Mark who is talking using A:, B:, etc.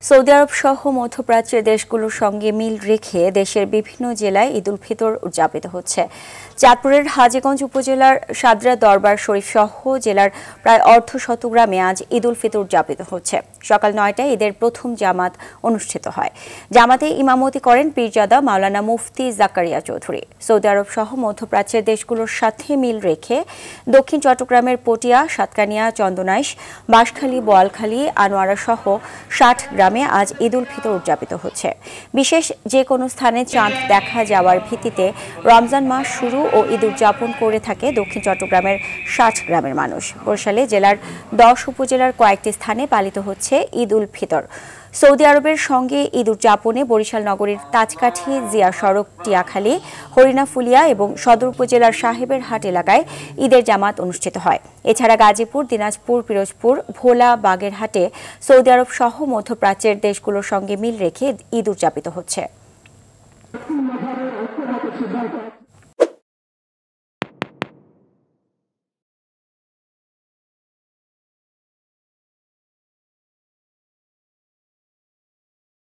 A: Saudi আরব সহ মধ্যপ্রাচ্যের দেশগুলোর সঙ্গে মিল রেখে দেশের বিভিন্ন জেলায় ঈদ উল ফিতর উদযাপিত হচ্ছে। চাঁদপুরের হাজীগঞ্জ উপজেলার সাদরা দরবার শরীফ সহ জেলার প্রায় অর্ধশত গ্রামে আজ ঈদ উল ফিতর উদযাপিত হচ্ছে। সকাল ৯টায় ঈদের প্রথম জামাত অনুষ্ঠিত হয়। জামাতে ইমামতি করেন পীরজাদা মাওলানা মুফতি জাকারিয়া চৌধুরী। সৌদি আরব সহ মধ্যপ্রাচ্যের দেশগুলোর সাথে মিল রেখে দক্ষিণ চট্টগ্রামের পটিয়া, সাতকানিয়া, চন্দনাইশ, বাঁশখালী, বোয়ালখালী, আনোয়ারা সহ ৬০ গ্রামে আজ ঈদ উল ফিতর উদযাপিত হচ্ছে। বিশেষ যে কোনো স্থানে চাঁদ দেখা যাওয়ার ভিত্তিতে রমজান মাস শুরু ও ঈদ উদযাপন করে থাকে দক্ষিণ চট্টগ্রামের ৬০ গ্রামের মানুষ। বরিশালে জেলার ১০ উপজেলার কয়েকটি স্থানে পালিত হচ্ছে ঈদ উল ফিতর। সৌদি আরবের সঙ্গে ঈদ উদযাপনে বরিশাল নগরীর তাজকাঠি, জিয়া সড়ক, টিয়াখালী, হরিণাফুলিয়া এবং সদর উপজেলার সাহেবের হাট এলাকায় ঈদের জামাত অনুষ্ঠিত হয়। এছাড়া গাজীপুর, দিনাজপুর, পিরোজপুর, ভোলা, বাগেরহাটে সৌদি আরব সহ মধ্যপ্রাচ্যের দেশগুলোর সঙ্গে মিল রেখে ঈদ উদযাপিত হচ্ছে।